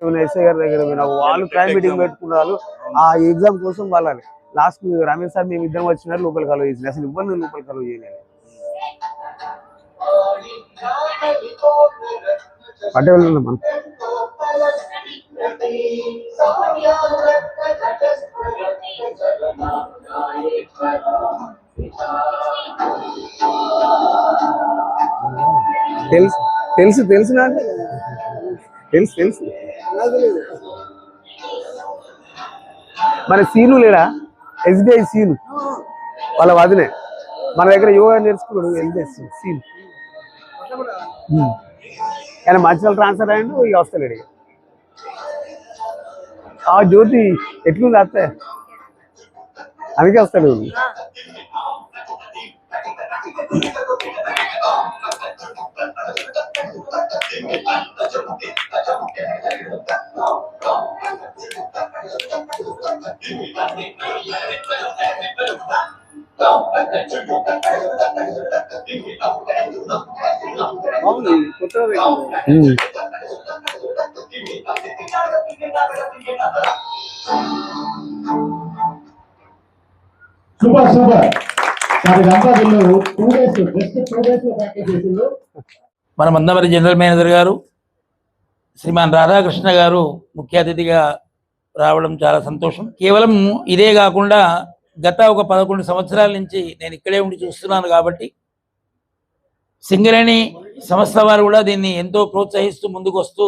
SI గారి దగ్గర పోయినా వాళ్ళు క్రైమ్ మీటింగ్ పెట్టుకున్నారు. ఆ ఎగ్జామ్ కోసం వాళ్ళని లాస్ట్ రమేష్ సార్ మేము ఇద్దరం వచ్చినారు లోపల కలువ చేసింది. అసలు ఇబ్బంది లోపల కలువ చేయలేదు. పట్టే వెళ్ళండి మనం. తెలుసు తెలుసు తెలుసు నాకు తెలుసు తెలుసు. మన సీను లేడా, ఎస్బీఐ సీను వాళ్ళ వదినే మన దగ్గర యోగా నేర్చుకున్నాడు. ఎస్బీఐ సీను ఆయన మంచిగా ట్రాన్స్ఫర్ అయ్యాడు. ఇక వస్తలేడు. ఆ జ్యోతి ఎట్లుంది అత్తే, అందుకే వస్తాడు. Super super. మన మందమరి జనరల్ మేనేజర్ గారు శ్రీమాన్ రాధాకృష్ణ గారు ముఖ్య అతిథిగా రావడం చాలా సంతోషం. కేవలం ఇదే కాకుండా గత ఒక 11 సంవత్సరాల నుంచి నేను ఇక్కడే ఉండి చూస్తున్నాను కాబట్టి సింగరేణి సంస్థ వారు కూడా దీన్ని ఎంతో ప్రోత్సహిస్తూ ముందుకు వస్తూ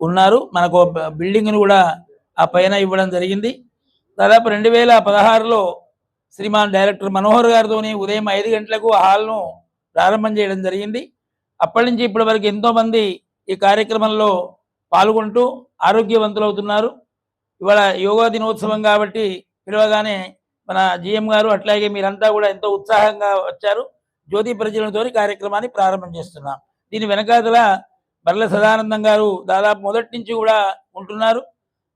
ఉన్నారు. మనకు బిల్డింగ్ను కూడా ఆ పైన ఇవ్వడం జరిగింది. దాదాపు 2016లో శ్రీమాన్ డైరెక్టర్ మనోహర్ గారితో ఉదయం 5 గంటలకు హాల్ను ప్రారంభం చేయడం జరిగింది. అప్పటి నుంచి ఇప్పటి వరకు ఎంతోమంది ఈ కార్యక్రమంలో పాల్గొంటూ ఆరోగ్యవంతులవుతున్నారు. ఇవాళ యోగా దినోత్సవం కాబట్టి పిలవగానే మన జిఎం గారు అట్లాగే మీరంతా కూడా ఎంతో ఉత్సాహంగా వచ్చారు. జ్యోతి ప్రజ్వలనతో కార్యక్రమాన్ని ప్రారంభం చేస్తున్నాం. దీని వెనకాతల బర్ల సదానందం గారు దాదాపు మొదటి నుంచి కూడా ఉంటున్నారు.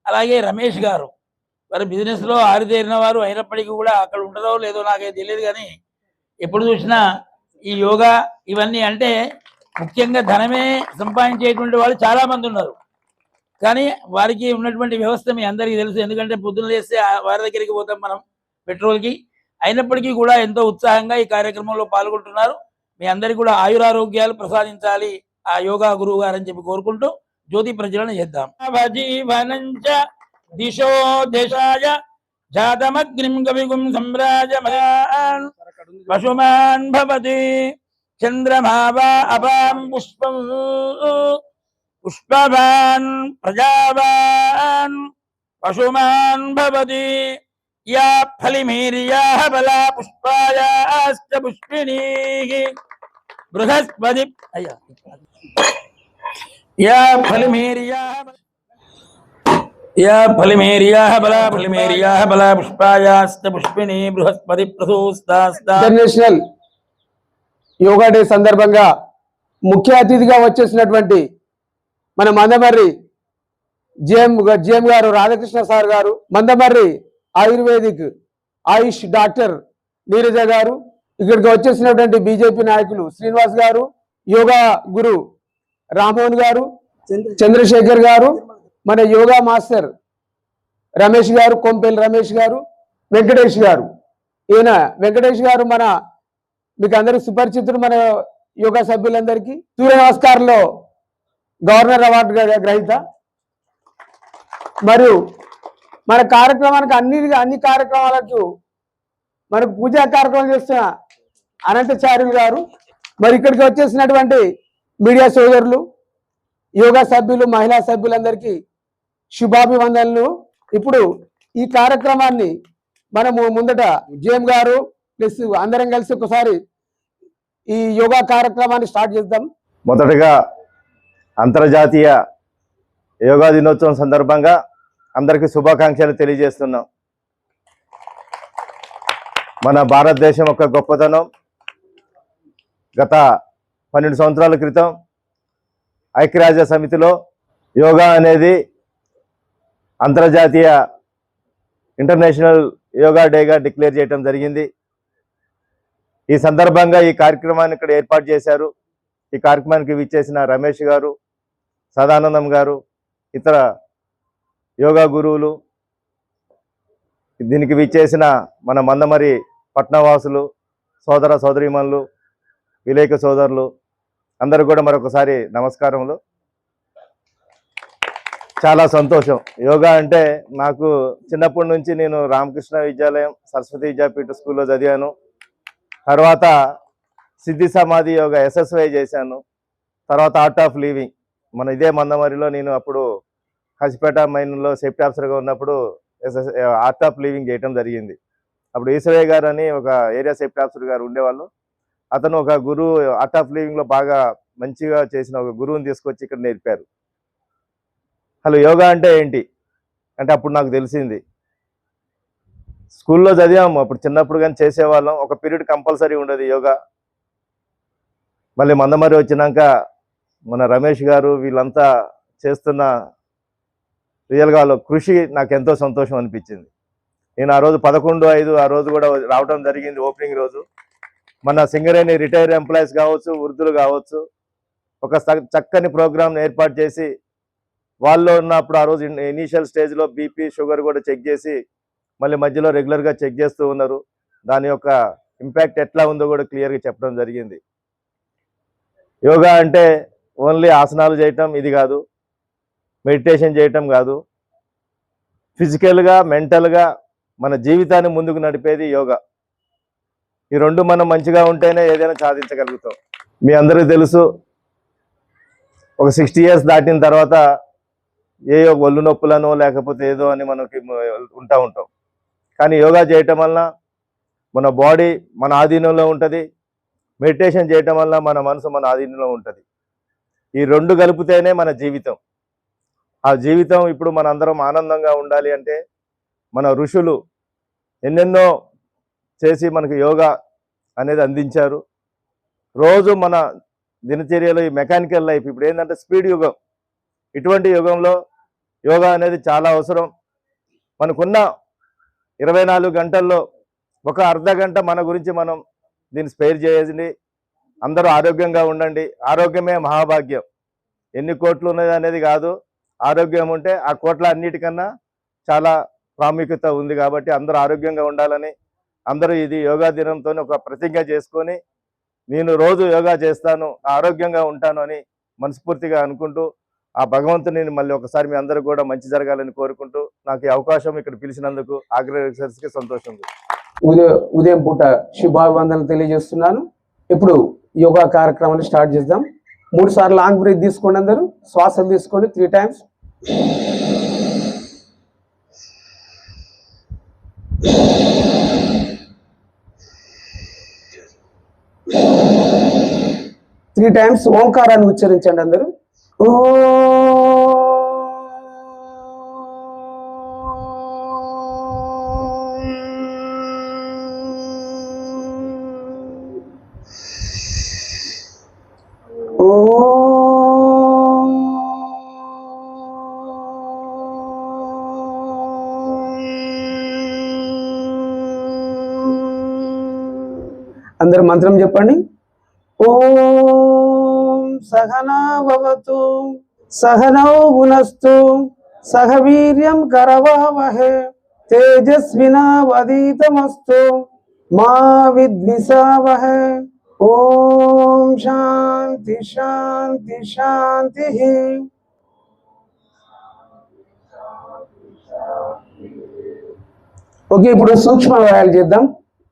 అలాగే రమేష్ గారు వారు బిజినెస్లో ఆరితేరిన వారు అయినప్పటికీ కూడా అక్కడ ఉండరో లేదో నాకైతే తెలియదు, కానీ ఎప్పుడు చూసినా ఈ యోగా ఇవన్నీ అంటే ముఖ్యంగా ధనమే సంపాదించేటువంటి వాళ్ళు చాలామంది ఉన్నారు. కానీ వారికి ఉన్నటువంటి వ్యవస్థ మీ అందరికీ తెలుసు. ఎందుకంటే పొద్దున లేస్తే వారి దగ్గరికి పోతాం మనం పెట్రోల్కి. అయినప్పటికీ కూడా ఎంతో ఉత్సాహంగా ఈ కార్యక్రమంలో పాల్గొంటున్నారు. మీ అందరికీ కూడా ఆయురారోగ్యాలు ప్రసాదించాలి ఆ యోగా గురువు గారు అని చెప్పి కోరుకుంటూ జ్యోతి ప్రజ్వలన చేద్దాం. దిశో దేశాయ జాతమగ్నిం కవిగుం సంరాజమయాన్ పశుమాన్ భవతి చంద్రమావా అపాం పుష్పం పుష్పవాన్ ప్రజావాన్ పశుమాన్ భవతి యా ఫలిమీర్యాః బలా పుష్పాయాశ్చ పుష్పిణీః బృహస్పతి యా ఫలిమీర్యాః బలా పుష్పాయాశ్చ పుష్పిణీ బృహస్పతి ప్రసూస్తాస్తా. ఇంటర్నేషనల్ యోగా డే సందర్భంగా ముఖ్య అతిథిగా వచ్చేసినటువంటి మన మందమర్రి జిఎం గారు రాధాకృష్ణ సార్ గారు, మందమర్రి ఆయుర్వేదిక్ ఆయుష్ డాక్టర్ నీరజ గారు, ఇక్కడికి వచ్చేసినటువంటి బీజేపీ నాయకులు శ్రీనివాస్ గారు, యోగా గురు రామ్మోహన్ గారు, చంద్రశేఖర్ గారు, మన యోగా మాస్టర్ రమేష్ గారు, కొంపెల్ రమేష్ గారు, వెంకటేష్ గారు. ఈయన వెంకటేష్ గారు మన మీకు అందరికి సుపరిచితుడు. మన యోగా సభ్యులందరికీ సూర్య నమస్కారంలో గవర్నర్ అవార్డు గ్రహీత. మరియు మన కార్యక్రమానికి అన్ని కార్యక్రమాలకు మనకు పూజా కార్యక్రమం చేస్తున్న అనంతచార్యులు గారు, మరి ఇక్కడికి వచ్చేసినటువంటి మీడియా సోదరులు, యోగా సభ్యులు, మహిళా సభ్యులందరికీ శుభాభివందనలు. ఇప్పుడు ఈ కార్యక్రమాన్ని మనము ముందట జిఎం గారు ప్లస్ అందరం కలిసి ఒకసారి ఈ యోగా కార్యక్రమాన్ని స్టార్ట్ చేద్దాం. మొదటగా అంతర్జాతీయ యోగా దినోత్సవం సందర్భంగా అందరికీ శుభాకాంక్షలు తెలియజేస్తున్నాం. మన భారతదేశం ఒక గొప్పతనం. గత 12 సంవత్సరాల క్రితం ఐక్యరాజ్య సమితిలో యోగా అనేది అంతర్జాతీయ ఇంటర్నేషనల్ యోగా డేగా డిక్లేర్ చేయడం జరిగింది. ఈ సందర్భంగా ఈ కార్యక్రమాన్ని ఇక్కడ ఏర్పాటు చేశారు. ఈ కార్యక్రమానికి విచ్చేసిన రమేష్ గారు, సదానందం గారు, ఇతర యోగా గురువులు, దీనికి విచ్చేసిన మన మందమరి పట్నవాసులు, సోదర సోదరీమణులు, విలేక సోదరులు అందరూ కూడా మరొకసారి నమస్కారములు. చాలా సంతోషం. యోగా అంటే నాకు చిన్నప్పటి నుంచి నేను రామకృష్ణ విద్యాలయం, సరస్వతి విద్యాపీఠ స్కూల్లో చదివాను. తర్వాత సిద్ధి సమాధి యోగా SSY చేశాను. తర్వాత ఆర్ట్ ఆఫ్ లివింగ్ మన ఇదే మందమరిలో నేను అప్పుడు హసిపేట మైన్లో సేఫ్టీ ఆఫీసర్గా ఉన్నప్పుడు ఆర్ట్ ఆఫ్ లివింగ్ చేయటం జరిగింది. అప్పుడు ఈశ్వరయ్య గారు అని ఒక ఏరియా సేఫ్టీ ఆఫీసర్ గారు ఉండేవాళ్ళు. అతను ఒక గురువు ఆర్ట్ ఆఫ్ లివింగ్లో బాగా మంచిగా చేసిన ఒక గురువుని తీసుకొచ్చి ఇక్కడ నేర్పారు. అసలు యోగా అంటే ఏంటి అంటే అప్పుడు నాకు తెలిసింది. స్కూల్లో చదివాము అప్పుడు చిన్నప్పుడు, కానీ చేసేవాళ్ళం. ఒక పీరియడ్ కంపల్సరీ ఉండేది యోగా. మళ్ళీ మందమరి వచ్చినాక మన రమేష్ గారు వీళ్ళంతా చేస్తున్న రియల్గా వాళ్ళ కృషి నాకు ఎంతో సంతోషం అనిపించింది. నేను ఆ రోజు 11/5 ఆ రోజు కూడా రావడం జరిగింది. ఓపెనింగ్ రోజు మన సింగరేణి రిటైర్డ్ ఎంప్లాయీస్ కావచ్చు, వృద్ధులు కావచ్చు, ఒక చక్కని ప్రోగ్రామ్ ఏర్పాటు చేసి వాళ్ళు ఉన్నప్పుడు ఆ రోజు ఇనీషియల్ స్టేజ్లో బీపీ షుగర్ కూడా చెక్ చేసి మళ్ళీ మధ్యలో రెగ్యులర్గా చెక్ చేస్తూ ఉన్నారు. దాని యొక్క ఇంపాక్ట్ ఎట్లా ఉందో కూడా క్లియర్గా చెప్పడం జరిగింది. యోగా అంటే ఓన్లీ ఆసనాలు చేయటం ఇది కాదు, మెడిటేషన్ చేయటం కాదు, ఫిజికల్గా మెంటల్గా మన జీవితాన్ని ముందుకు నడిపేది యోగా. ఈ రెండు మనం మంచిగా ఉంటేనే ఏదైనా సాధించగలుగుతాం. మీ అందరికీ తెలుసు, ఒక 60 years దాటిన తర్వాత ఒళ్ళు నొప్పులను లేకపోతే ఏదో అని మనకి ఉంటాం. కానీ యోగా చేయటం వల్ల మన బాడీ మన ఆధీనంలో ఉంటుంది, మెడిటేషన్ చేయటం వల్ల మన మనసు మన ఆధీనంలో ఉంటుంది. ఈ రెండు కలిపితేనే మన జీవితం. ఆ జీవితం ఇప్పుడు మన అందరం ఆనందంగా ఉండాలి అంటే మన ఋషులు ఎన్నెన్నో చేసి మనకు యోగా అనేది అందించారు. రోజు మన దినచర్యలో ఈ మెకానికల్ లైఫ్ ఇప్పుడు ఏంటంటే స్పీడ్ యుగం. ఇటువంటి యుగంలో యోగా అనేది చాలా అవసరం. మనకున్న 24 గంటల్లో ఒక అర్ధ గంట మన గురించి మనం దీన్ని స్పేర్ చేయండి. అందరూ ఆరోగ్యంగా ఉండండి. ఆరోగ్యమే మహాభాగ్యం. ఎన్ని కోట్లు ఉన్నది అనేది కాదు, ఆరోగ్యం ఉంటే ఆ కోట్ల అన్నిటికన్నా చాలా ప్రాముఖ్యత ఉంది. కాబట్టి అందరూ ఆరోగ్యంగా ఉండాలని, అందరూ ఇది యోగా దినంతో ఒక ప్రతిజ్ఞ చేసుకొని నేను రోజు యోగా చేస్తాను, ఆరోగ్యంగా ఉంటాను అని మనస్ఫూర్తిగా అనుకుంటూ ఆ భగవంతుని మళ్ళీ ఒకసారి మీ అందరూ కూడా మంచి జరగాలని కోరుకుంటూ నాకు ఈ అవకాశం ఇక్కడ పిలిచినందుకు ఆగ్రహకి సంతోషం. ఉదయం పూట శుభాభివందనలు తెలియజేస్తున్నాను. ఇప్పుడు యోగా కార్యక్రమాన్ని స్టార్ట్ చేద్దాం. 3 సార్లు లాంగ్ బ్రీత్ తీసుకోండి. అందరూ శ్వాసలు తీసుకోండి 3 times. త్రీ టైమ్స్ ఓంకారాన్ని ఉచ్చరించండి అందరూ. అందరూ మంత్రం చెప్పండి. ఓం సహనా భవతు సహనౌ భునస్తు సహ వీర్యం కరవావహే తేజస్వినావధీతమస్తు మా విద్విషావహే. ఓం శాంతి శాంతి శాంతి. ఓకే, ఇప్పుడు సూక్ష్మ వ్యాయాలు చేద్దాం.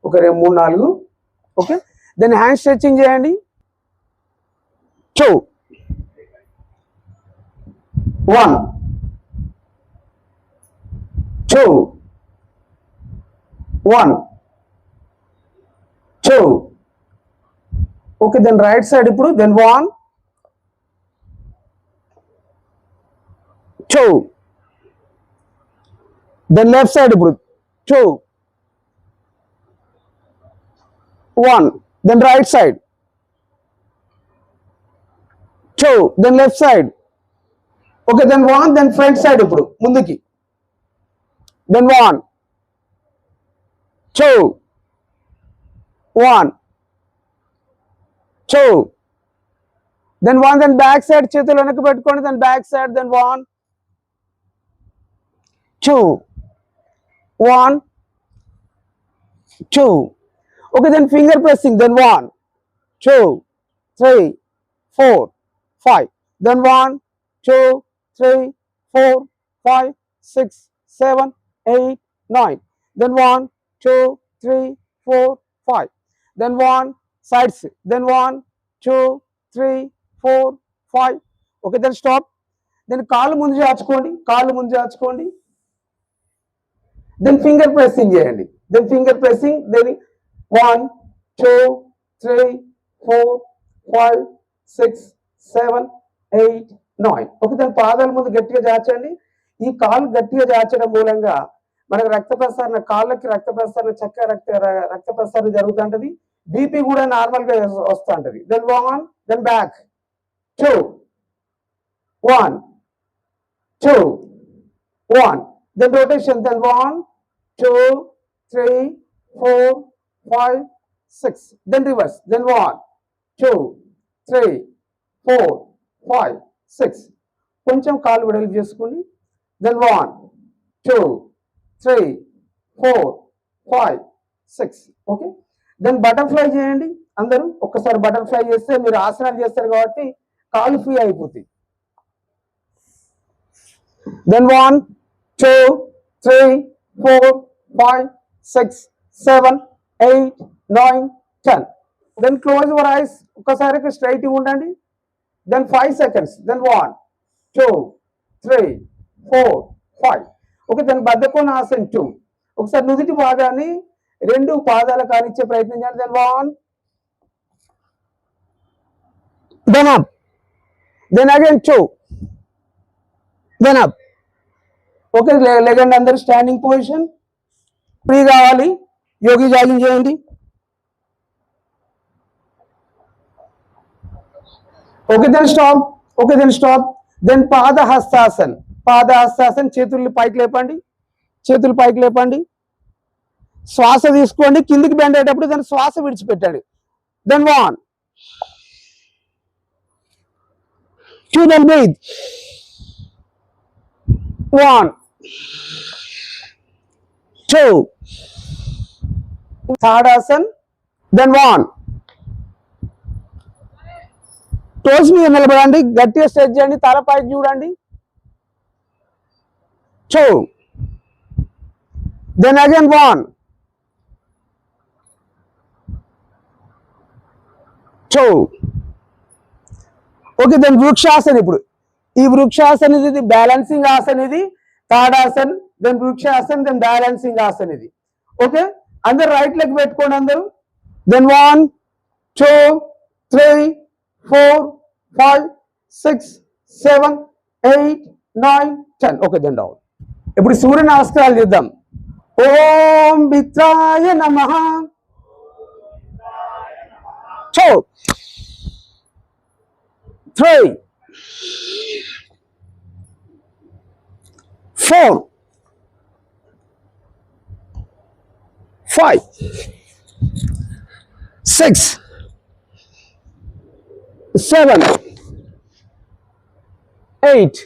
ఒక 2, 3, 4. ఓకే, దాన్ని హ్యాండ్ స్ట్రెచింగ్ చేయండి. 2, 1, 2, 1, 2. ఓకే, దెన్ రైట్ సైడ్ ఇప్పుడు. దెన్ 1, 2. దెన్ లెఫ్ట్ సైడ్ ఇప్పుడు 2, 1. Then right side 2. Then left side. Okay, then 1. Then front side ఇప్పుడు ముందుకి. Then 1, 2, 1, 2. Then 1. Then back side చేతులు వెనక్కి పెట్టుకోండి. Then back side. Then 1, 2, 1, 2. Okay, then finger pressing, then 1, 2, 3, 4, 5. Then 1, 2, 3, 4, 5, 6, 7, 8, 9. Then 1, 2, 3, 4, 5. Then 1, sides. Then 1, 2, 3, 4, 5. Okay, then stop. Then కాళ్ళు ముందు చాచుకోండి, కాళ్ళు ముందు చాచుకోండి. Then finger pressing చేయండి. Then finger pressing, then 1, 2, 3, 4, 5, 6, 7, 8, 9. Okay, దాని పాదాల ముందు గట్టిగా చాచండి. ఈ కాలు గట్టిగా చాచడం మూలంగా మనకు రక్త ప్రసరణ, కాళ్ళకి రక్త ప్రసరణ, చక్కగా రక్త ప్రసరణ జరుగుతుంటది. బీపీ కూడా నార్మల్ గా వస్తుంటది. Then 1, then back 2, 1, 2, 1. Then rotation, then 1, 2, 3, 4, 5, 6. Then reverse, then 1, 2, 3, 4, 5, 6. కొంచెం కాలు వెడల్పు చేసుకోండి. Then 1, 2, 3, 4, 5, 6. ఓకే, దెన్ బటర్ఫ్లై చేయండి. అందరూ ఒక్కసారి బటర్ఫ్లై చేస్తే మీరు ఆసనాలు చేస్తారు కాబట్టి కాలు ఫ్రీ అయిపోతాయి. Then 1, 2, 3, 4, 5, 6, 7, 8, 9, 10. Then close your eyes. ఒక్కసారి స్ట్రైట్ ఉండండి. Then 5 seconds. Then 1, 2, 3, 4, 5. Okay, then బద్ధకోణాసన్ 2. ఒకసారి నుదిటి భాగాన్ని రెండు పాదాల కానిచ్చే ప్రయత్నం చేయండి. Then 1, then up, then again 2, then up. Okay, లెగండి అందరూ స్టాండింగ్ పొజిషన్. ఫ్రీ కావాలి, యోగి జాగింగ్ చేయండి. Okay, then stop. Okay, then stop. Then padahastasana. Padahastasana, చేతుల్ని పైకి లేపండి, చేతులు పైకి లేపండి. శ్వాస తీసుకోండి, కిందికి బెండ్ అయ్యేటప్పుడు దాన్ని శ్వాస విడిచిపెట్టండి. Then 1, 2, then breathe. 1, 2. తాడాసన్. దెన్ 1. టోస్ మీద నిలబడండి, గట్టిగా స్ట్రెచ్ చేయండి, తల పైకి చూడండి. 2. Then again 1, 2. ఓకే, దెన్ వృక్షాసన్. ఇప్పుడు ఈ వృక్షాసన్ ఇది బ్యాలెన్సింగ్ ఆసన్, ఇది తాడాసన్. దెన్ వృక్షాసన్, దెన్ బ్యాలెన్సింగ్ ఆసన్ ఇది. ఓకే, అందరు రైట్ లెగ్ పెట్టుకోండి అందరూ. దెన్ 1, 2, 3, 4, 5, 6, 7, 8, 9, 10. Okay, then down. ఇప్పుడు సూర్య నమస్కారాలు చేద్దాం. ఓం మిత్రాయ నమః. 2, 3, 4, 5, 6, 7, 8,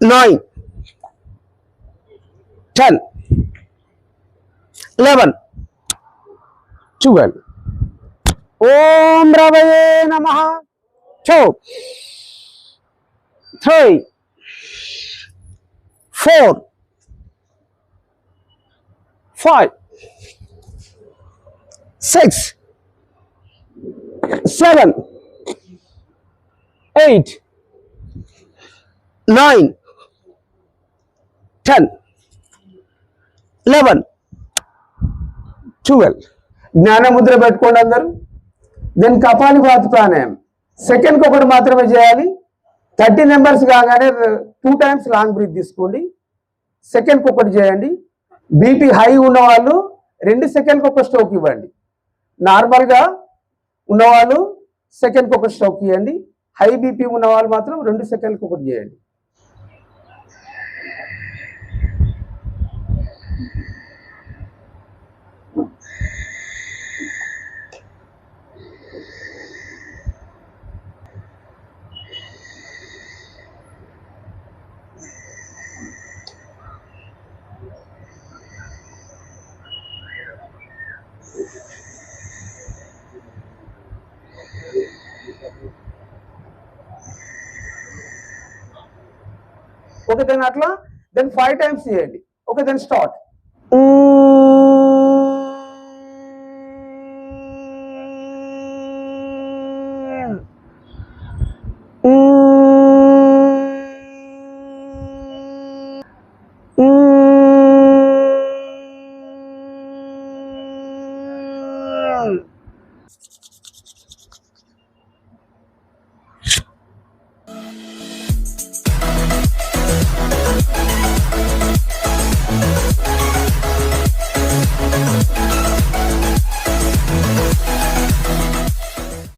9, 10, 11, 12. ఓం రవయే నమః. 2, 3, 4, 5, 6, 7, 8, 9, 10, 11, 12. జ్ఞానముద్ర పెట్టుకోండి అందరూ. దెన్ కపాలభాతి ప్రాణాయామం సెకండ్కి ఒకటి మాత్రమే చేయాలి. 30 నెంబర్స్ కాగానే 2 times లాంగ్ బ్రీత్ తీసుకోండి. సెకండ్కి ఒకటి చేయండి. బీపీ హై ఉన్న వాళ్ళు 2 సెకండ్కి ఒక స్ట్రోక్ ఇవ్వండి. నార్మల్గా ఉన్నవాళ్ళు సెకండ్కి ఒక స్ట్రోక్ ఇవ్వండి. హై బీపీ ఉన్న వాళ్ళు మాత్రం 2 సెకండ్కి ఒకటి చేయండి. ఓకే, దెన్ అట్లా దెన్ 5 times చేయండి. Okay, then start.